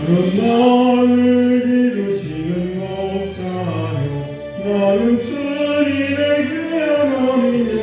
나를 기르시는 목자요 나는 주님의 귀한 어린 양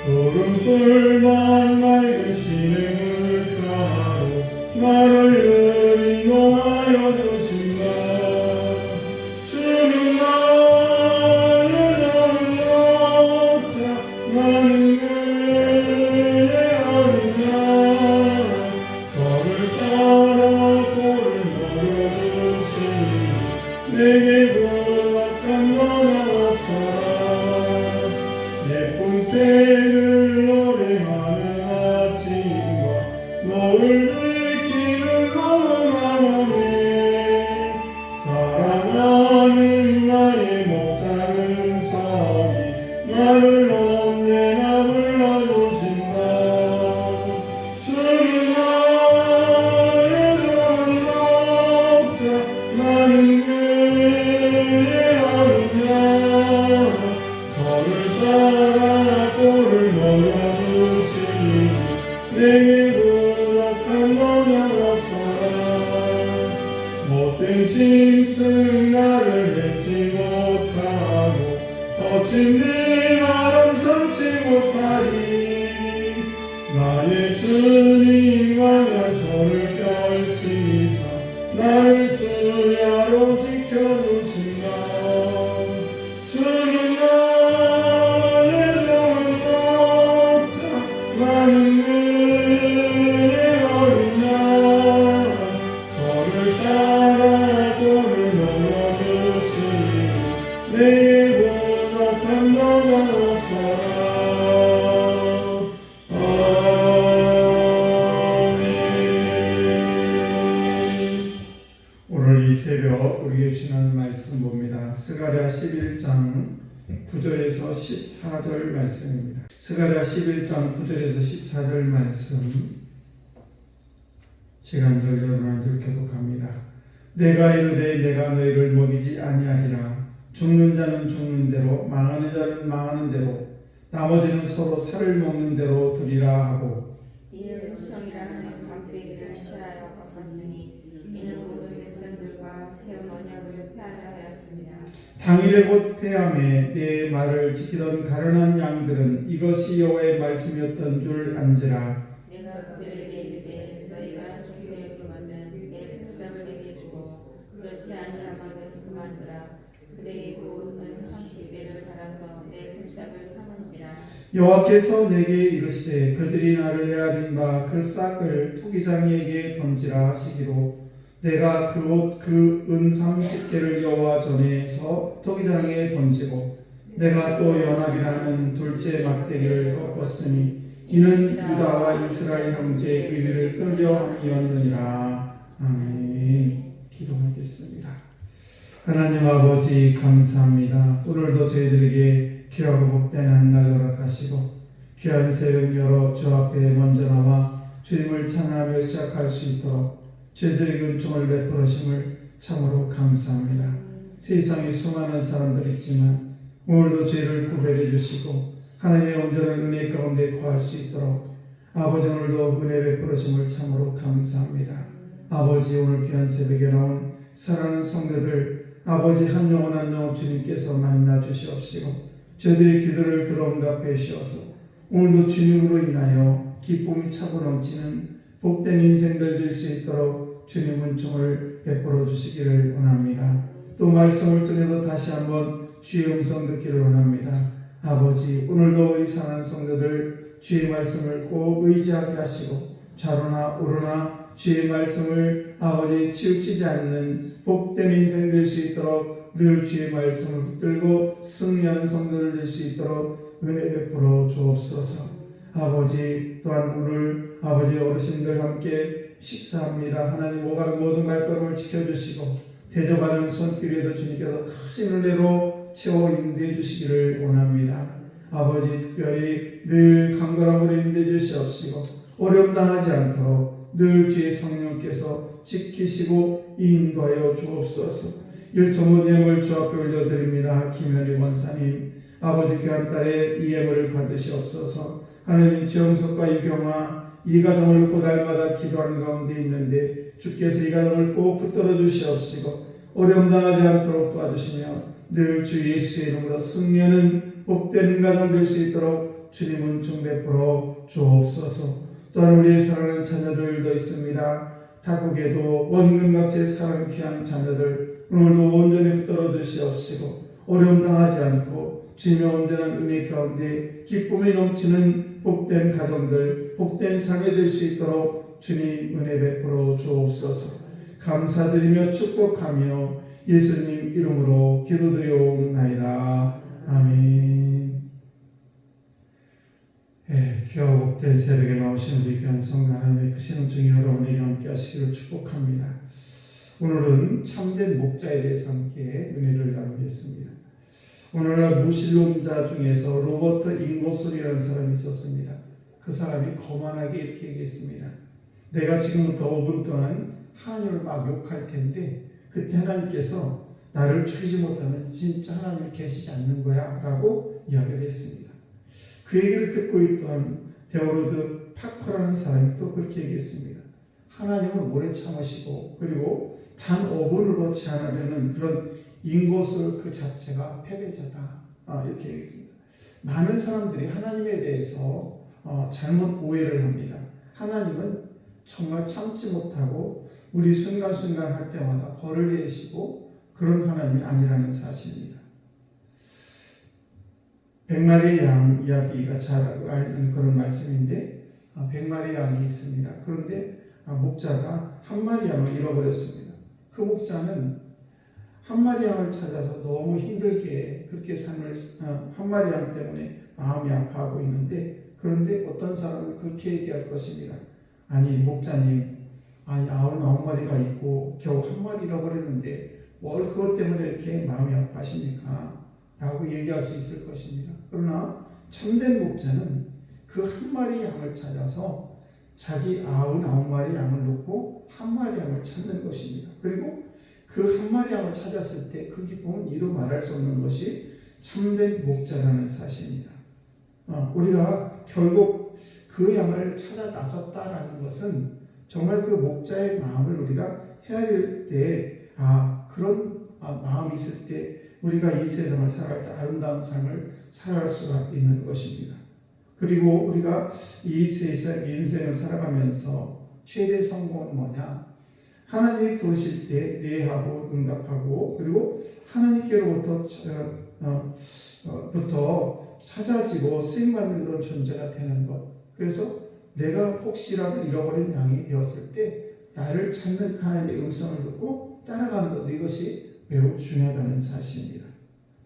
푸른풀만 맑으시는 물가로 나를 인도하여 주신다. 주는 나의 좋은 목자 나는 그의 어린 양 저를 따라 꼴을 먹여주시니 내게 부족한 건 없어라. 예쁜 새들 노래하는 아침과 노을 비키는 고운한 오늘 사랑하는 나의 목자 음성이 나를 언제나 불러주신다. 주는 나의 좋은 목자 나는 그의 어린 양 저를 따라 꼴을 먹여주시니 내게 부족한 건 없어라. 못된 짐승 나를 맺지 못하고 거친 네 마음 삼지 못하리. 나의 주님 강한 손을 펼치사 나를 주야로 지켜주신다. 주는 나의 좋은 목자 나는 그의 어린 양 저를 따라 꼴을 먹여주시니 내게 부족한 건 없어라. 오늘 이 새벽 우리에게 주시는 말씀 봅니다. 스가랴 11장 9절에서 14절 말씀입니다. 스가랴 11장 9절에서 14절 말씀 시간절 여러분들 교독합니다. 내가 이르되 내가 너희를 먹이지 아니하리라. 죽는 자는 죽는 대로 망하는 자는 망하는 대로 나머지는 서로 살을 먹는 대로 두리라 하고 이는 음성이라는 밖에서 취하여 꺾었으니 이는 모든 백성들과 세운 언약을 폐하려 하였습니다. 당일에 곧 폐함에 내 말을 지키던 가련한 양들은 이것이 여호와의 말씀이었던 줄 안지라. 내가 그들에게 이르되 너희가 종교에 금하면 내 백성을 내게 주고 그렇지 아니하거든 그만두라. 그들이 곧 은 30배를 갈아서 내 품삯을 삼은지라. 여호와께서 내게 이르시되 그들이 나를 헤아린 바 그 싹을 토기장이에게 던지라 하시기로 내가 그 옷 그 은 30개를 여호와 전에서 토기장에 던지고 내가 또 연합이라는 둘째 막대기를 꺾었으니 이는 유다와 이스라엘 형제의 의리를 끌려 함이었느니라. 아멘. 기도하겠습니다. 하나님 아버지 감사합니다. 오늘도 저희들에게 귀하고 복된 한날 허락하시고 귀한 새벽 열어 주 앞에 먼저 나와 주님을 찬양하며 시작할 수 있도록 저희들에게 은총을 베풀으심을 참으로 감사합니다. 세상에 수많은 사람들이 있지만 오늘도 죄를 구별해 주시고 하나님의 온전한 은혜 가운데 거할 수 있도록 아버지 오늘도 은혜 베풀으심을 참으로 감사합니다. 아버지 오늘 귀한 새벽에 나온 사랑하는 성도들 아버지 한 영혼 한 영혼 주님께서 만나 주시옵시고 저희들의 기도를 들어 응답해 주셔서 오늘도 주님으로 인하여 기쁨이 차고 넘치는 복된 인생들 될 수 있도록 주님 은총을 베풀어 주시기를 원합니다. 또 말씀을 통해서 다시 한번 주의 음성 듣기를 원합니다. 아버지 오늘도 우리 사랑하는 성도들 주의 말씀을 꼭 의지하게 하시고 좌로나 우로나 주의 말씀을 아버지 치우치지 않는 복된 인생 될 수 있도록 늘 주의 말씀을 붙들고 승리하는 성도들 될 수 있도록 은혜 베풀어 주옵소서. 아버지 또한 오늘 아버지 어르신들 함께 식사합니다. 하나님 오가는 모든 발걸음을 지켜주시고 대접하는 손길에도 주님께서 크신 은혜로 채워 인도해 주시기를 원합니다. 아버지 특별히 늘 강건함으로 인도해 주시옵시고 어려움 당하지 않도록 늘 주의 성령께서 지키시고 인도하여 주옵소서. 일천문 예물 주 앞에 올려드립니다. 김현희 원사님 아버지 귀한 딸의 이 예물을 받으시옵소서. 하나님 지영석과 유경아 이 가정을 고달마다 기도하는 가운데 있는데 주께서 이 가정을 꼭 붙들어 주시옵시고 어려움 당하지 않도록 도와주시며 늘 주 예수의 이름으로 승리하는 복된 가정 될 수 있도록 주님은 중배포로 주옵소서. 또한 우리의 사랑하는 자녀들도 있습니다. 타국에도 원근각지에 사랑 귀한 자녀들 오늘도 온전히 붙들어 주시옵시고 어려움 당하지 않고 주님의 온전한 은혜 가운데 기쁨이 넘치는 복된 가정들 복된 삶이 될 수 있도록 주님 은혜 베풀어 주옵소서. 감사드리며 축복하며 예수님 이름으로 기도드리옵나이다. 아멘. 귀하고 복된 새벽에 나오신 우리 귀한 성도 하나님의 그 신앙 중에 여러분에게 함께 하시기를 축복합니다. 오늘은 참된 목자에 대해서 함께 은혜를 나누겠습니다. 오늘날 무신론자 중에서 로버트 잉고솔이라는 사람이 있었습니다. 그 사람이 거만하게 이렇게 얘기했습니다. 내가 지금부터 5분 동안 하나님을 막 욕할 텐데 그때 하나님께서 나를 죽이지 못하면 진짜 하나님이 계시지 않는 거야 라고 이야기를 했습니다. 그 얘기를 듣고 있던 데오로드 파커라는 사람이 또 그렇게 얘기했습니다. 하나님은 오래 참으시고 그리고 단 5분으로 제한하려는 그런 잉고솔 그 자체가 패배자다. 이렇게 얘기했습니다. 많은 사람들이 하나님에 대해서 잘못 오해를 합니다. 하나님은 정말 참지 못하고 우리 순간순간 할 때마다 벌을 내리시고 그런 하나님이 아니라는 사실입니다. 100마리의 양 이야기가 잘 알는 그런 말씀인데 100마리의 양이 있습니다. 그런데 목자가 한 마리 양을 잃어버렸습니다. 그 목자는 한 마리 양을 찾아서 너무 힘들게 그렇게 삶을 한 마리 양 때문에 마음이 아파하고 있는데 그런데 어떤 사람은 그렇게 얘기할 것입니다. 아니 목자님, 아니 99마리가 있고 겨우 한 마리 잃어버렸는데 뭘 그것 때문에 이렇게 마음이 아파하십니까? 라고 얘기할 수 있을 것입니다. 그러나 참된 목자는 그 한 마리 양을 찾아서 자기 99마리 양을 놓고 한 마리 양을 찾는 것입니다. 그리고 그 한 마리 양을 찾았을 때 그 기쁨은 이루 말할 수 없는 것이 참된 목자라는 사실입니다. 우리가 결국 그 양을 찾아 나섰다라는 것은 정말 그 목자의 마음을 우리가 헤아릴 때 그런 마음이 있을 때 우리가 이 세상을 살아갈 때 아름다운 삶을 살아갈 수가 있는 것입니다. 그리고 우리가 이 세상 인생을 살아가면서 최대 성공은 뭐냐? 하나님이 부르실 때 네하고 응답하고 그리고 하나님께로부터 찾아지고 쓰임받는 그런 존재가 되는 것. 그래서 내가 혹시라도 잃어버린 양이 되었을 때 나를 찾는 하나님의 음성을 듣고 따라가는 것, 이것이 매우 중요하다는 사실입니다.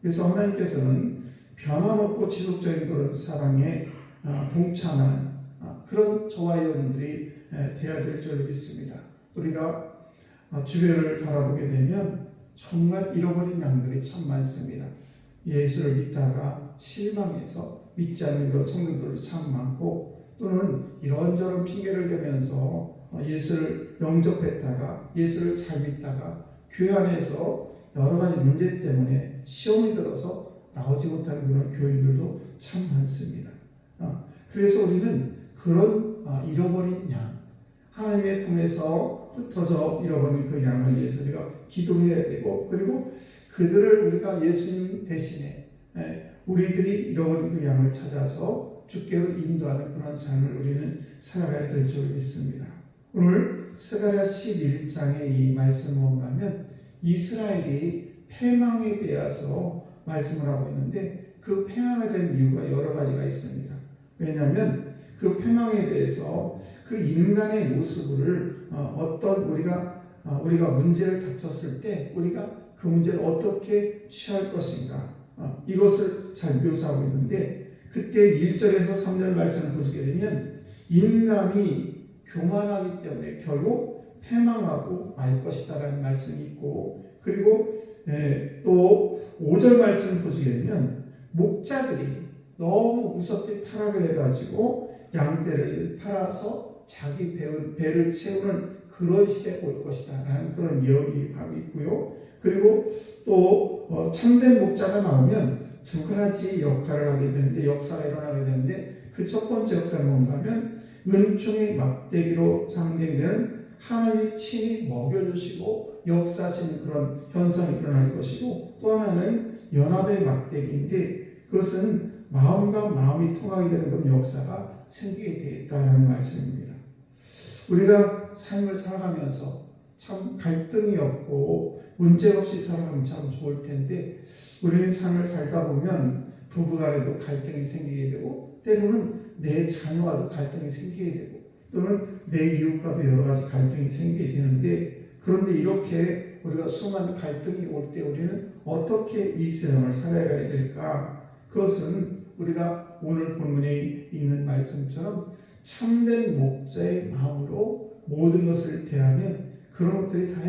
그래서 하나님께서는 변함없고 지속적인 그런 사랑에 동참하는 그런 저와 여러분들이 되어야 될 줄 믿습니다. 우리가 주변을 바라보게 되면 정말 잃어버린 양들이 참 많습니다. 예수를 믿다가 실망해서 믿지 않는 그런 성도들도 참 많고 또는 이런저런 핑계를 대면서 예수를 영접했다가 예수를 잘 믿다가 교회 안에서 여러 가지 문제 때문에 시험이 들어서 나오지 못하는 그런 교인들도 참 많습니다. 그래서 우리는 그런 잃어버린 양, 하나님의 품에서 흩어져 잃어버린 그 양을 위해서 우리가 기도해야 되고 그리고 그들을 우리가 예수님 대신에 우리들이 잃어버린 그 양을 찾아서 주께로 인도하는 그런 삶을 우리는 살아가야 될 줄 믿습니다. 오늘 스가랴 11장의 이 말씀을 보면 이스라엘이 패망에 대해서 말씀을 하고 있는데 그 패망에 대한 이유가 여러 가지가 있습니다. 왜냐하면 그 패망에 대해서 그 인간의 모습을 어떤 우리가 문제를 닥쳤을 때 우리가 그 문제를 어떻게 취할 것인가 이것을 잘 묘사하고 있는데 그때 1절에서 3절 말씀을 보시게 되면 인간이 교만하기 때문에 결국 패망하고 말 것이다 라는 말씀이 있고 그리고 또 5절 말씀을 보시게 되면 목자들이 너무 무섭게 타락을 해가지고 양떼를 팔아서 자기 배를 채우는 그런 시대가 올 것이다 라는 그런 예언이 있고요. 그리고 또 참된 목자가 나오면 두 가지 역할을 하게 되는데 역사가 일어나게 되는데 그 첫 번째 역사는 뭔가 하면 은총의 막대기로 상징되는 하나님이 친히 먹여주시고 역사하시는 그런 현상이 일어날 것이고, 또 하나는 연합의 막대기인데 그것은 마음과 마음이 통하게 되는 그런 역사가 생기게 되겠다는 말씀입니다. 우리가 삶을 살아가면서 참 갈등이 없고 문제 없이 살아가면 참 좋을 텐데, 우리는 삶을 살다 보면 부부간에도 갈등이 생기게 되고, 때로는 내 자녀와도 갈등이 생기게 되고, 또는 내 이웃과도 여러 가지 갈등이 생기게 되는데, 그런데 이렇게 우리가 수많은 갈등이 올 때 우리는 어떻게 이 세상을 살아가야 될까? 그것은 우리가 오늘 본문에 있는 말씀처럼 참된 목자의 마음으로 모든 것을 대하면 그런 것들이 다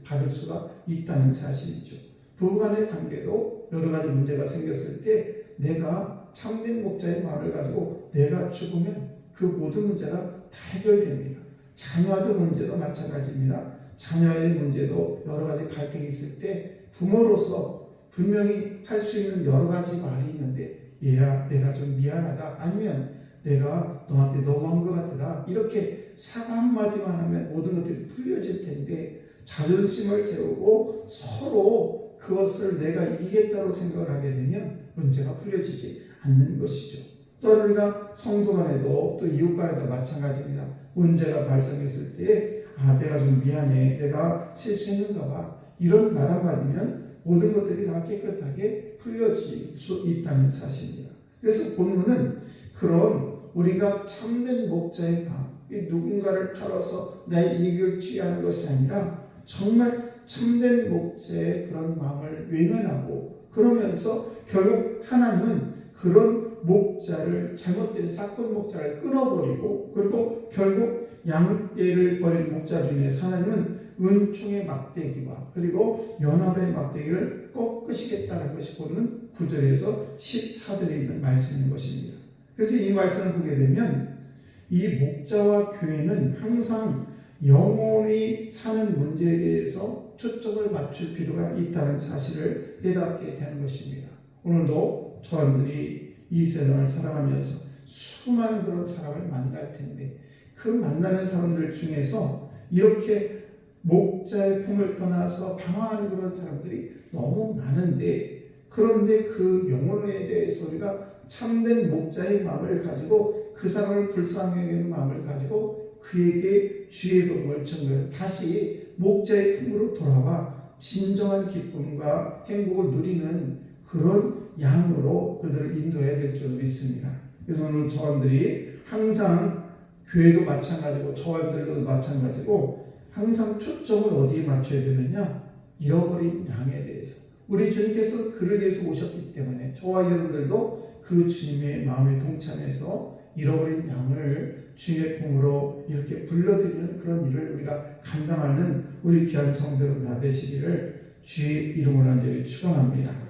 받을 수가 있다는 사실이죠. 부부간의 관계도 여러 가지 문제가 생겼을 때 내가 참된 목자의 마음을 가지고 내가 죽으면 그 모든 문제가 다 해결됩니다. 자녀와의 문제도 마찬가지입니다. 자녀의 문제도 여러 가지 갈등이 있을 때 부모로서 분명히 할 수 있는 여러 가지 말이 있는데, 얘야 내가 좀 미안하다, 아니면 내가 너한테 너무한 것 같다, 이렇게 사과 한마디만 하면 모든 것들이 풀려질 텐데, 자존심을 세우고 서로 그것을 내가 이기겠다고 생각을 하게 되면 문제가 풀려지지 않는 것이죠. 또 우리가 성도 간에도 또 이웃 간에도 마찬가지입니다. 문제가 발생했을 때 내가 좀 미안해, 내가 실수했는가 봐, 이런 말 한마디면 모든 것들이 다 깨끗하게 풀려질 수 있다는 사실입니다. 그래서 본문은 그런 우리가 참된 목자의 마음, 누군가를 팔아서 내 이익을 취하는 것이 아니라 정말 참된 목자의 그런 마음을 외면하고, 그러면서 결국 하나님은 그런 목자를, 잘못된 싹본 목자를 끊어버리고, 그리고 결국 양떼를 버린 목자로 인해서 하나님은 은총의 막대기와 그리고 연합의 막대기를 꺾으시겠다는 것이 보는 9절에서 14절에 있는 말씀인 것입니다. 그래서 이 말씀을 보게 되면 이 목자와 교회는 항상 영혼이 사는 문제에 대해서 초점을 맞출 필요가 있다는 사실을 깨닫게 되는 것입니다. 오늘도 저들이 이 세상을 살아가면서 수많은 그런 사람을 만날 텐데, 그 만나는 사람들 중에서 이렇게 목자의 품을 떠나서 방황하는 그런 사람들이 너무 많은데, 그런데 그 영혼에 대해서 우리가 참된 목자의 마음을 가지고 그 사람을 불쌍히 여기는 마음을 가지고 그에게 주의 복음을 전하여 다시 목자의 품으로 돌아와 진정한 기쁨과 행복을 누리는 그런 양으로 그들을 인도해야 될 줄 믿습니다. 그래서 오늘 저원들이 항상, 교회도 마찬가지고 저원들도 마찬가지고, 항상 초점을 어디에 맞춰야 되느냐? 잃어버린 양에 대해서. 우리 주님께서 그를 위해서 오셨기 때문에 저와 여러분들도 그 주님의 마음에 동참해서 잃어버린 양을 주의 품으로 이렇게 불러들이는 그런 일을 우리가 감당하는 우리 귀한 성도들 다 되시기를 주의 이름으로 간절히 축원합니다.